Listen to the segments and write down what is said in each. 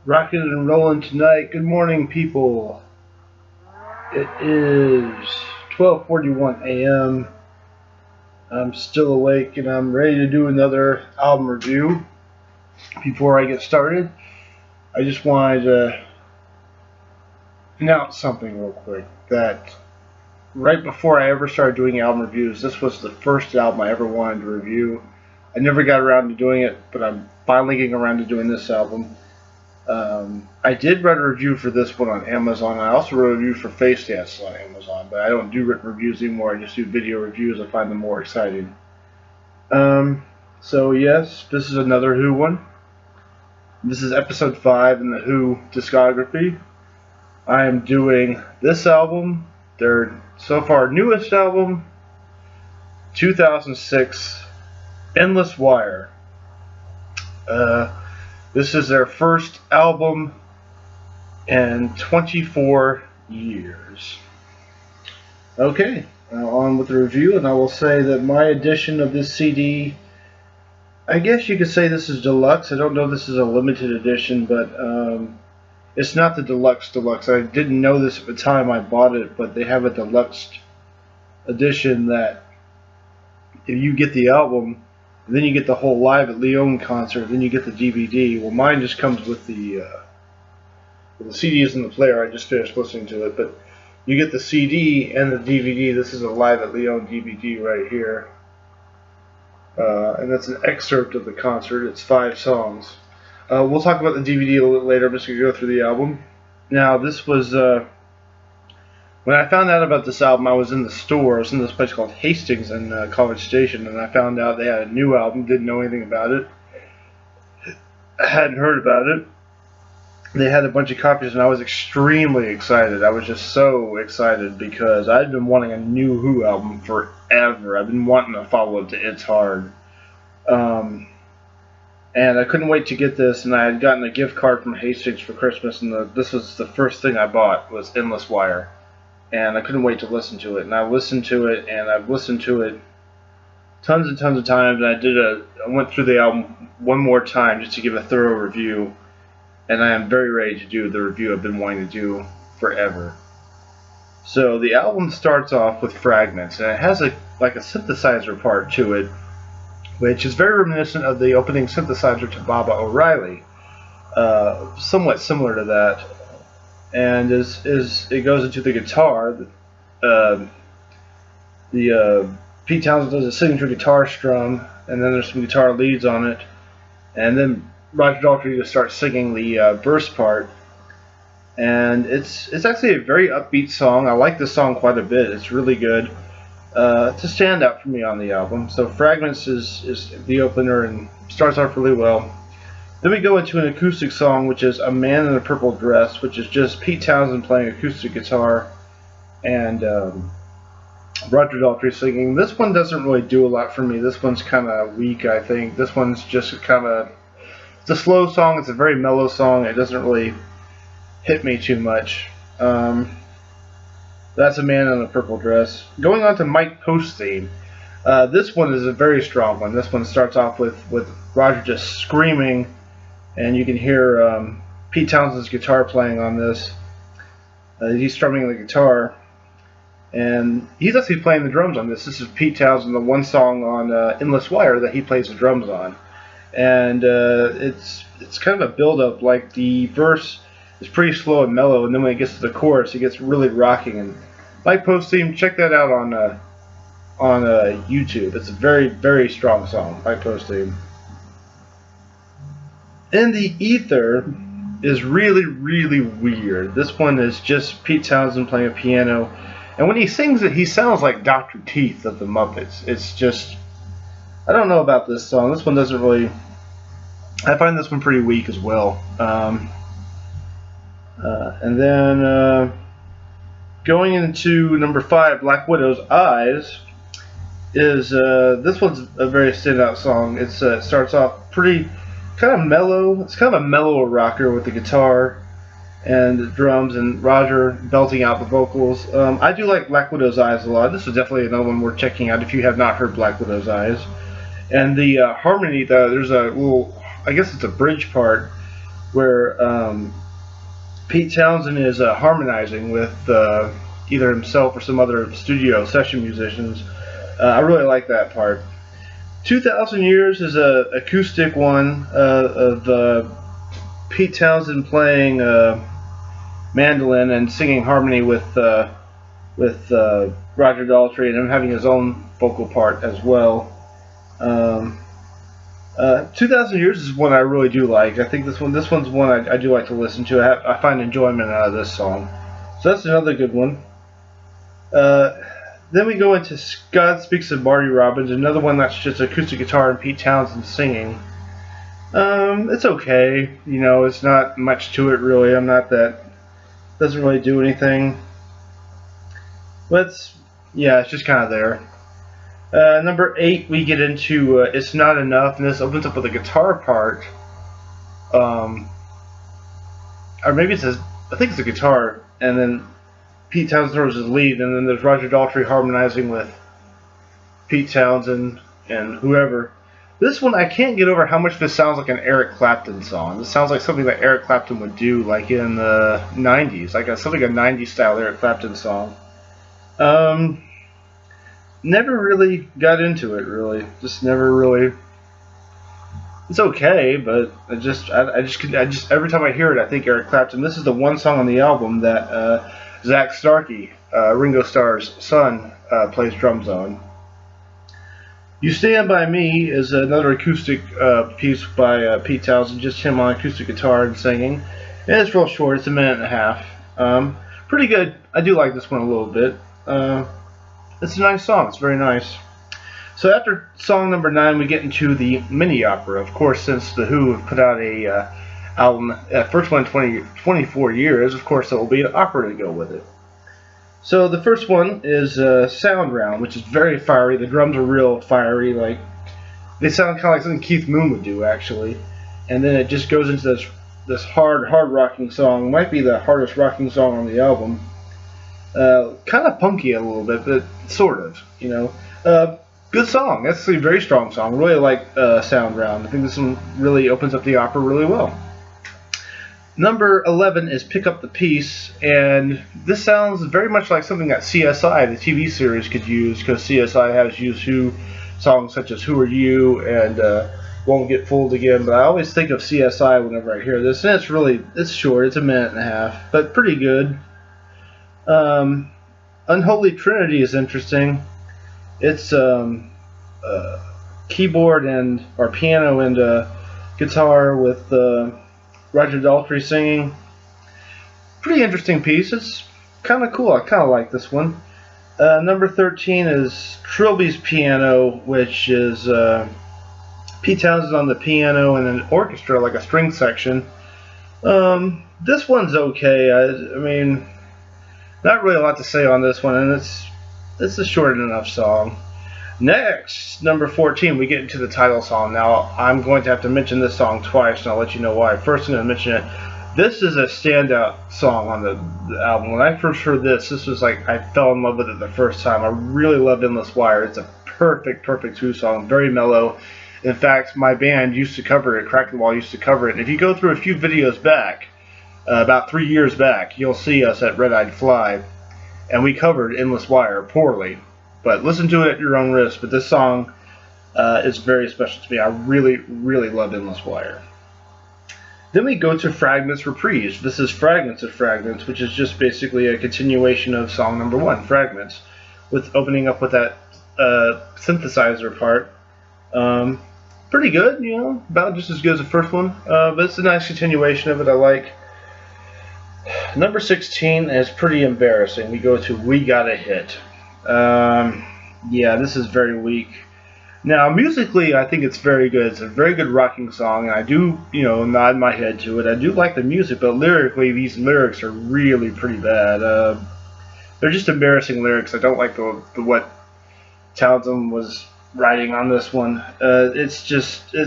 Rocking and rolling tonight. Good morning, people. It is 12:41 a.m. I'm still awake and I'm ready to do another album review. Before I get started, I just wanted to announce something real quick. That right before I ever started doing album reviews, this was the first album I ever wanted to review. I never got around to doing it, but I'm finally getting around to doing this album. I did write a review for this one on Amazon. I also wrote a review for Face Dance on Amazon, but I don't do written reviews anymore. I just do video reviews. I find them more exciting. So yes, this is another Who one. This is episode 5 in the Who discography. I am doing this album, their so far newest album, 2006, Endless Wire. This is their first album in 24 years. Okay, on with the review, and I will say that my edition of this CD, I guess you could say this is deluxe. I don't know if this is a limited edition, but it's not the deluxe. I didn't know this at the time I bought it, but they have a deluxe edition that if you get the album, then you get the whole Live at Lyon concert, then you get the DVD. Well, mine just comes with the CD is in the player. I just finished listening to it, but you get the CD and the DVD. This is a Live at Lyon DVD right here, and that's an excerpt of the concert. It's 5 songs. We'll talk about the DVD a little bit later. I'm just going to go through the album. Now, this was when I found out about this album, I was in the store. I was in this place called Hastings in College Station, and I found out they had a new album. Didn't know anything about it. I hadn't heard about it. They had a bunch of copies, and I was extremely excited. I was just so excited because I'd been wanting a new Who album forever. I've been wanting to follow up to It's Hard. And I couldn't wait to get this, and I had gotten a gift card from Hastings for Christmas, and this was the first thing I bought was Endless Wire. And I couldn't wait to listen to it. And I listened to it, and I've listened to it tons and tons of times. And I went through the album one more time just to give a thorough review. And I am very ready to do the review I've been wanting to do forever. So the album starts off with Fragments, and it has like a synthesizer part to it, which is very reminiscent of the opening synthesizer to Baba O'Reilly. Somewhat similar to that. And as it goes into the guitar, Pete Townsend does a signature guitar strum, and then there's some guitar leads on it, and then Roger Daltrey just starts singing the verse part, and it's actually a very upbeat song. I like this song quite a bit. It's really good. It's a standout for me on the album. So Fragments is the opener and starts off really well. Then we go into an acoustic song, which is A Man in a Purple Dress, which is just Pete Townsend playing acoustic guitar and Roger Daltrey singing. This one doesn't really do a lot for me. This one's kind of weak, I think. This one's just kind of, it's a slow song. It's a very mellow song. It doesn't really hit me too much. That's A Man in a Purple Dress. Going on to Mike Post's theme. This one is a very strong one. This one starts off with Roger just screaming, and you can hear Pete Townsend's guitar playing on this. He's strumming the guitar, and he's actually playing the drums on this. This is Pete Townsend, the one song on Endless Wire that he plays the drums on. And it's kind of a build-up. Like, the verse is pretty slow and mellow, and then when it gets to the chorus, it gets really rocking. And Mike Post's theme, check that out on YouTube. It's a very, very strong song, Mike Post's theme. In the Ether is really, really weird. This one is just Pete Townsend playing a piano, and when he sings it, he sounds like Dr. Teeth of the Muppets. It's just, I don't know about this song. This one doesn't really, I find this one pretty weak as well. And then going into number 5, Black Widow's Eyes, is this one's a very standout song. It starts off pretty kind of mellow. It's kind of a mellow rocker with the guitar and the drums and Roger belting out the vocals. I do like Black Widow's Eyes a lot. This is definitely another one worth checking out if you have not heard Black Widow's Eyes. And the harmony, there's a little, I guess it's a bridge part where Pete Townsend is harmonizing with either himself or some other studio session musicians. I really like that part. 2,000 Years is a acoustic one of Pete Townsend playing mandolin and singing harmony with Roger Daltrey, and him having his own vocal part as well. 2,000 Years is one I really do like. I think this one's one I do like to listen to. I find enjoyment out of this song. So that's another good one. Then we go into God Speaks of Marty Robbins, another one that's just acoustic guitar and Pete Townsend singing. It's okay. You know, it's not much to it really. Doesn't really do anything. But it's just kind of there. Number 8, we get into It's Not Enough, and this opens up with a guitar part. Or maybe I think it's a guitar, and then Pete Townsend throws his lead, and then there's Roger Daltrey harmonizing with Pete Townsend and whoever. This one, I can't get over how much this sounds like an Eric Clapton song. This sounds like something that Eric Clapton would do, like in the 90s, something like a 90s style Eric Clapton song. Never really got into it, really. Just never really. It's okay, but I just every time I hear it, I think Eric Clapton. This is the one song on the album that Zach Starkey, Ringo Starr's son, plays drums on. You Stand By Me is another acoustic piece by Pete Townsend, just him on acoustic guitar and singing. And it's real short, it's a minute and a half. Pretty good. I do like this one a little bit. It's a nice song, it's very nice. So after song number 9, we get into the mini opera. Of course, since The Who have put out a album, first one in 24 years, of course there will be an opera to go with it. So the first one is Sound Round, which is very fiery. The drums are real fiery, like they sound kind of like something Keith Moon would do, actually. And then it just goes into this hard rocking song. Might be the hardest rocking song on the album. Kind of punky a little bit, but sort of, you know. Good song. That's a very strong song. Really like Sound Round. I think this one really opens up the opera really well. Number 11 is Pick Up the Piece, and this sounds very much like something that CSI, the TV series, could use, because CSI has used Who songs such as Who Are You and Won't Get Fooled Again, but I always think of CSI whenever I hear this, and it's short, it's a minute and a half, but pretty good. Unholy Trinity is interesting. It's keyboard or piano and guitar with Roger Daltrey singing. Pretty interesting piece. It's kind of cool. I kind of like this one. Number 13 is Trilby's Piano, which is Pete Townsend on the piano and an orchestra, like a string section. This one's okay. I mean, not really a lot to say on this one, and it's a short enough song. Next, number 14, we get into the title song. Now, I'm going to have to mention this song twice, and I'll let you know why. First, I'm going to mention it. This is a standout song on the album. When I first heard this was like I fell in love with it the first time. I really loved Endless Wire. It's a perfect Who song. Very mellow. In fact, my band used to cover it. Crack the Wall used to cover it. And if you go through a few videos back, about 3 years back, you'll see us at Red Eyed Fly. And we covered Endless Wire poorly. But listen to it at your own risk. But this song is very special to me. I really, really love Endless Wire. Then we go to Fragments Reprise. This is Fragments of Fragments, which is just basically a continuation of song number 1, Fragments, with opening up with that synthesizer part. Pretty good, you know, about just as good as the first one. But it's a nice continuation of it. I like. Number 16 is pretty embarrassing. We go to We Got a Hit. Yeah, this is very weak. Now, musically, I think it's very good. It's a very good rocking song, and I do, you know, nod my head to it. I do like the music, but lyrically, these lyrics are really pretty bad. They're just embarrassing lyrics. I don't like the what Townsend was writing on this one. It's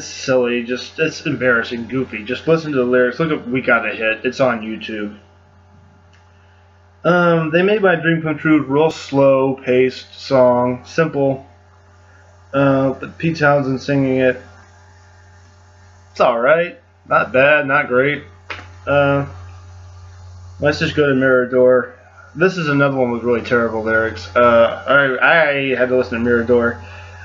silly. It's embarrassing, goofy. Just listen to the lyrics. Look at We Got a Hit. It's on YouTube. They Made My Dream Come True. Real slow-paced song. Simple. But Pete Townsend singing it. It's alright. Not bad, not great. Let's just go to Mirador. This is another one with really terrible lyrics. I had to listen to Mirador.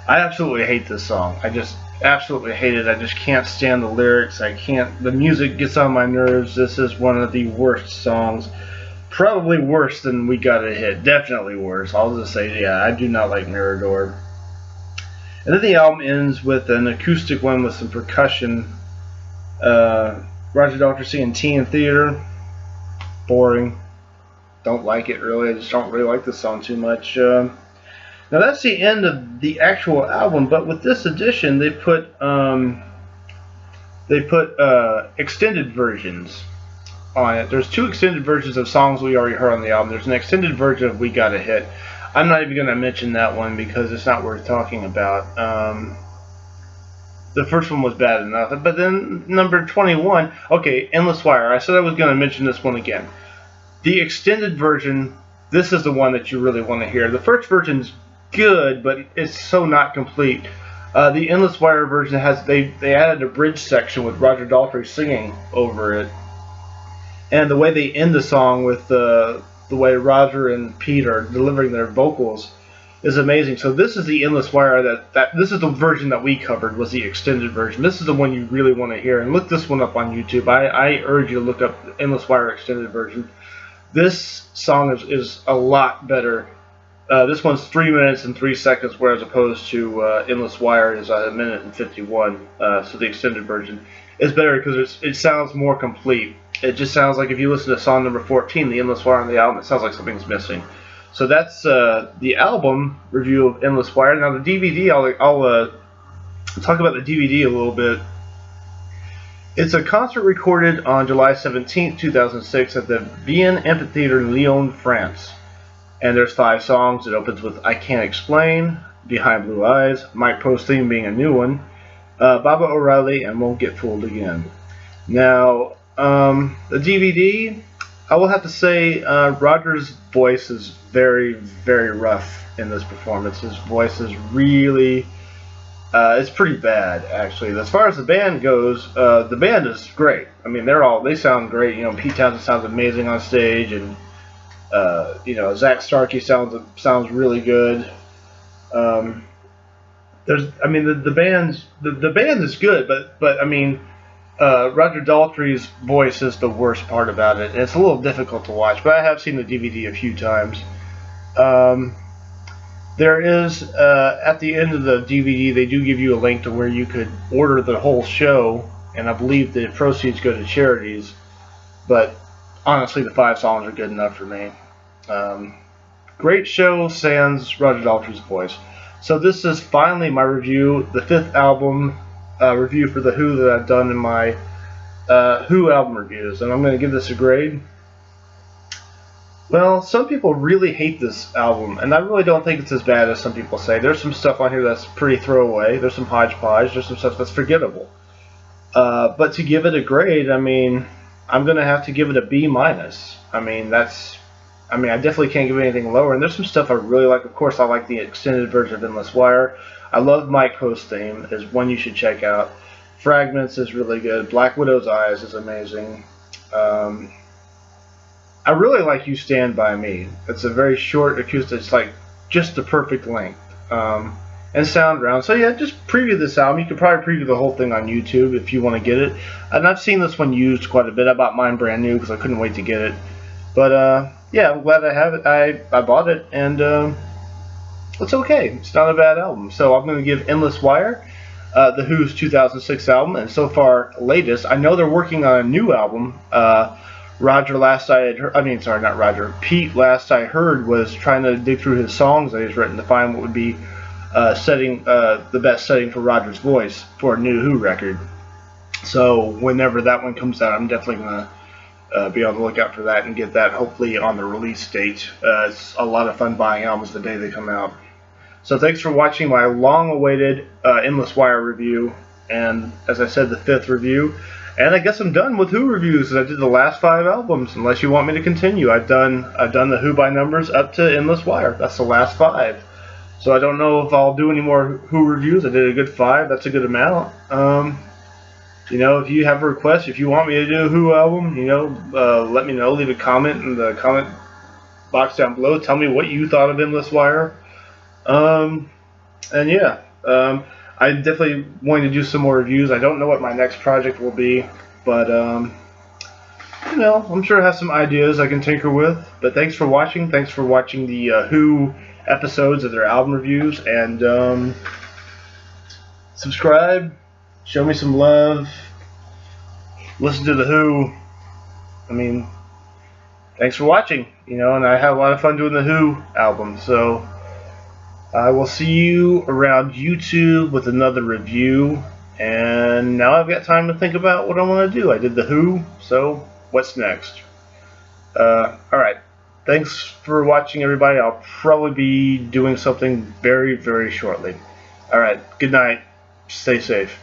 I absolutely hate this song. I just absolutely hate it. I just can't stand the lyrics. I can't. The music gets on my nerves. This is one of the worst songs. Probably worse than We Got a Hit. Definitely worse. I'll just say, yeah, I do not like Mirador. And then the album ends with an acoustic one with some percussion. Roger Daltrey singing Tea in Theater. Boring. Don't like it really. I just don't really like this song too much. Now that's the end of the actual album, but with this edition they put extended versions on it. There's 2 extended versions of songs we already heard on the album. There's an extended version of We Got a Hit. I'm not even going to mention that one because it's not worth talking about. The first one was bad enough. But then number 21, okay, Endless Wire. I said I was going to mention this one again. The extended version, this is the one that you really want to hear. The first version's good, but it's so not complete. The Endless Wire version has, they added a bridge section with Roger Daltrey singing over it. And the way they end the song with the way Roger and Pete are delivering their vocals is amazing. So this is the Endless Wire this is the version that we covered, was the extended version. This is the one you really want to hear, and look this one up on YouTube. I urge you to look up Endless Wire extended version. This song is a lot better. This one's 3 minutes and 3 seconds, whereas opposed to Endless Wire is a minute and 51. So the extended version is better because it sounds more complete. It just sounds like if you listen to song number 14, the Endless Wire on the album, it sounds like something's missing. So that's the album review of Endless Wire. Now the DVD, I'll talk about the DVD a little bit. It's a concert recorded on July 17, 2006 at the Vienne Amphitheater in Lyon, France. And there's 5 songs. It opens with I Can't Explain, Behind Blue Eyes, Mike Post's theme being a new one, Baba O'Reilly, and Won't Get Fooled Again. Now, the DVD, I will have to say Roger's voice is very, very rough in this performance. His voice is really, it's pretty bad actually. As far as the band goes, the band is great. I mean, they sound great. You know, Pete Townsend sounds amazing on stage, and you know, Zach Starkey sounds really good. I mean, the band is good, but I mean, Roger Daltrey's voice is the worst part about it. It's a little difficult to watch, but I have seen the DVD a few times. There is, at the end of the DVD, they do give you a link to where you could order the whole show, and I believe the proceeds go to charities, but honestly, the 5 songs are good enough for me. Great show, sans Roger Daltrey's voice. So this is finally my review, the 5th album review for The Who that I've done in my Who album reviews, and I'm going to give this a grade. Well, some people really hate this album, and I really don't think it's as bad as some people say. There's some stuff on here that's pretty throwaway. There's some hodgepodge. There's some stuff that's forgettable. But to give it a grade, I mean, I'm going to have to give it a B-. I mean, I definitely can't give it anything lower. And there's some stuff I really like. Of course, I like the extended version of Endless Wire. I love Mike Post's theme. Is one you should check out. Fragments is really good. Black Widow's Eyes is amazing. I really like You Stand By Me. It's a very short acoustic. It's like just the perfect length. And Sound Round. So yeah, just preview this album. You could probably preview the whole thing on YouTube if you want to get it. And I've seen this one used quite a bit. I bought mine brand new because I couldn't wait to get it. But yeah, I'm glad I have it. I bought it, and it's okay. It's not a bad album. So I'm going to give Endless Wire, The Who's 2006 album, and so far latest. I know they're working on a new album. Roger, last I had heard, I mean, sorry, not Roger. Pete, last I heard, was trying to dig through his songs that he's written to find what would be the best setting for Roger's voice for a new Who record. So whenever that one comes out, I'm definitely going to be on the lookout for that and get that hopefully on the release date. It's a lot of fun buying albums the day they come out. So thanks for watching my long-awaited Endless Wire review, and as I said, the 5th review. And I guess I'm done with Who reviews. I did the last 5 albums. Unless you want me to continue, I've done the Who by numbers up to Endless Wire. That's the last 5. So I don't know if I'll do any more Who reviews. I did a good 5. That's a good amount. You know, if you have a request, if you want me to do a Who album, you know, let me know. Leave a comment in the comment box down below. Tell me what you thought of Endless Wire. And yeah, I definitely want to do some more reviews. I don't know what my next project will be, but you know, I'm sure I have some ideas I can tinker with. But thanks for watching. Thanks for watching the Who episodes of their album reviews, and subscribe, show me some love, listen to the Who. I mean, thanks for watching. You know, and I had a lot of fun doing the Who album, so I will see you around YouTube with another review. And now I've got time to think about what I want to do. I did the Who, so what's next? Alright. Thanks for watching, everybody. I'll probably be doing something very, very shortly. Alright. Good night. Stay safe.